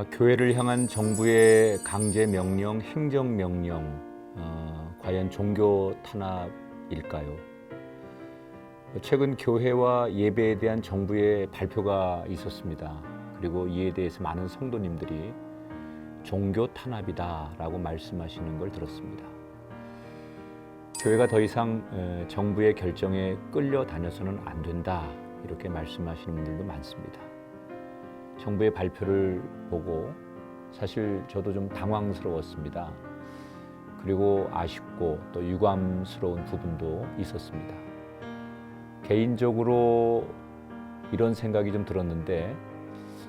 교회를 향한 정부의 강제 명령, 행정 명령, 과연 종교 탄압일까요? 최근 교회와 예배에 대한 정부의 발표가 있었습니다. 그리고 이에 대해서 많은 성도님들이 종교 탄압이다라고 말씀하시는 걸 들었습니다. 교회가 더 이상 정부의 결정에 끌려다녀서는 안 된다, 이렇게 말씀하시는 분들도 많습니다. 정부의 발표를 보고 사실 저도 좀 당황스러웠습니다. 그리고 아쉽고 또 유감스러운 부분도 있었습니다. 개인적으로 이런 생각이 좀 들었는데,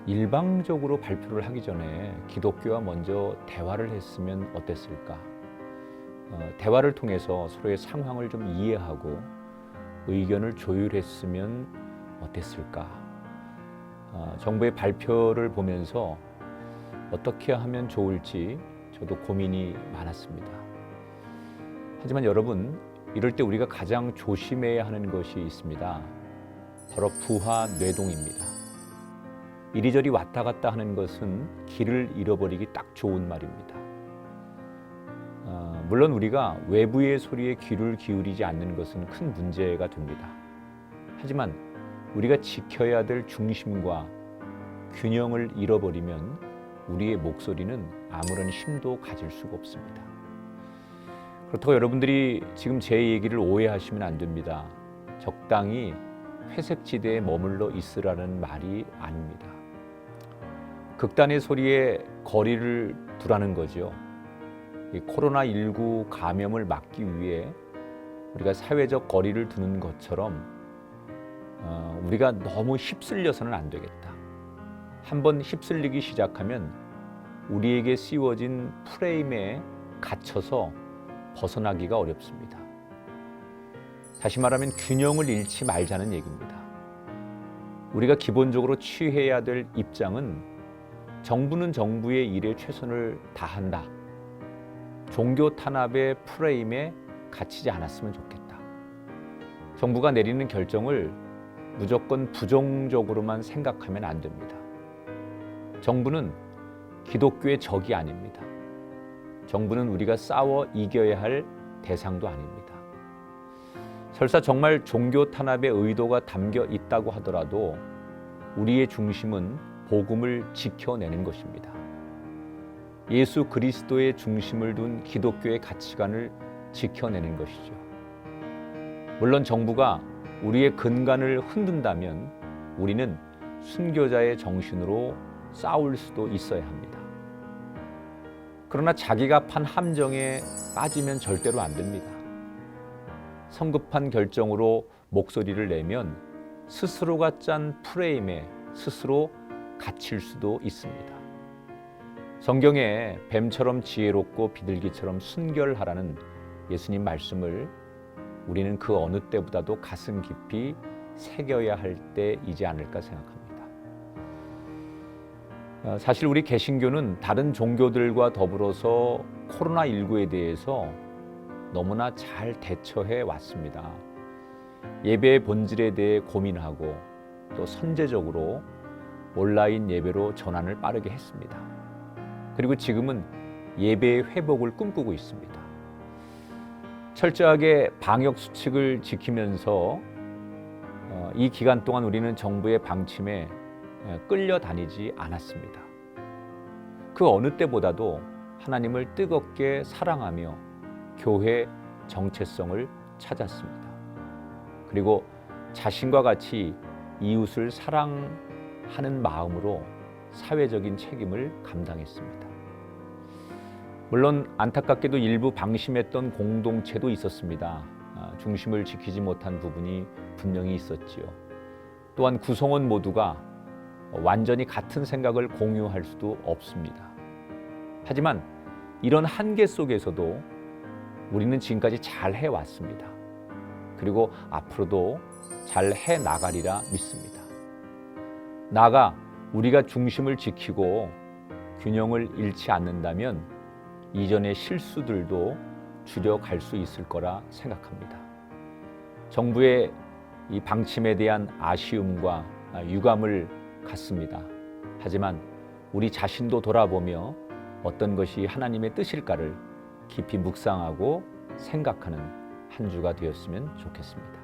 일방적으로 발표를 하기 전에 기독교와 먼저 대화를 했으면 어땠을까? 대화를 통해서 서로의 상황을 좀 이해하고 의견을 조율했으면 어땠을까? 정부의 발표를 보면서 어떻게 하면 좋을지 저도 고민이 많았습니다. 하지만 여러분, 이럴 때 우리가 가장 조심해야 하는 것이 있습니다. 바로 부하 뇌동입니다. 이리저리 왔다 갔다 하는 것은 길을 잃어버리기 딱 좋은 말입니다. 물론 우리가 외부의 소리에 귀를 기울이지 않는 것은 큰 문제가 됩니다. 하지만 우리가 지켜야 될 중심과 균형을 잃어버리면 우리의 목소리는 아무런 힘도 가질 수가 없습니다. 그렇다고 여러분들이 지금 제 얘기를 오해하시면 안 됩니다. 적당히 회색지대에 머물러 있으라는 말이 아닙니다. 극단의 소리에 거리를 두라는 거죠. 이 코로나19 감염을 막기 위해 우리가 사회적 거리를 두는 것처럼 우리가 너무 휩쓸려서는 안 되겠다. 한번 휩쓸리기 시작하면 우리에게 씌워진 프레임에 갇혀서 벗어나기가 어렵습니다. 다시 말하면 균형을 잃지 말자는 얘기입니다. 우리가 기본적으로 취해야 될 입장은 정부는 정부의 일에 최선을 다한다. 종교 탄압의 프레임에 갇히지 않았으면 좋겠다. 정부가 내리는 결정을 무조건 부정적으로만 생각하면 안 됩니다. 정부는 기독교의 적이 아닙니다. 정부는 우리가 싸워 이겨야 할 대상도 아닙니다. 설사 정말 종교 탄압의 의도가 담겨 있다고 하더라도 우리의 중심은 복음을 지켜내는 것입니다. 예수 그리스도의 중심을 둔 기독교의 가치관을 지켜내는 것이죠. 물론 정부가 우리의 근간을 흔든다면 우리는 순교자의 정신으로 싸울 수도 있어야 합니다. 그러나 자기가 판 함정에 빠지면 절대로 안 됩니다. 성급한 결정으로 목소리를 내면 스스로가 짠 프레임에 스스로 갇힐 수도 있습니다. 성경에 뱀처럼 지혜롭고 비둘기처럼 순결하라는 예수님 말씀을 우리는 그 어느 때보다도 가슴 깊이 새겨야 할 때이지 않을까 생각합니다. 사실 우리 개신교는 다른 종교들과 더불어서 코로나19에 대해서 너무나 잘 대처해 왔습니다. 예배의 본질에 대해 고민하고 또 선제적으로 온라인 예배로 전환을 빠르게 했습니다. 그리고 지금은 예배의 회복을 꿈꾸고 있습니다. 철저하게 방역 수칙을 지키면서 이 기간 동안 우리는 정부의 방침에 끌려다니지 않았습니다. 그 어느 때보다도 하나님을 뜨겁게 사랑하며 교회 정체성을 찾았습니다. 그리고 자신과 같이 이웃을 사랑하는 마음으로 사회적인 책임을 감당했습니다. 물론 안타깝게도 일부 방심했던 공동체도 있었습니다. 중심을 지키지 못한 부분이 분명히 있었지요. 또한 구성원 모두가 완전히 같은 생각을 공유할 수도 없습니다. 하지만 이런 한계 속에서도 우리는 지금까지 잘 해왔습니다. 그리고 앞으로도 잘 해나가리라 믿습니다. 나아가 우리가 중심을 지키고 균형을 잃지 않는다면 이전의 실수들도 줄여갈 수 있을 거라 생각합니다. 정부의 이 방침에 대한 아쉬움과 유감을 갖습니다. 하지만 우리 자신도 돌아보며 어떤 것이 하나님의 뜻일까를 깊이 묵상하고 생각하는 한 주가 되었으면 좋겠습니다.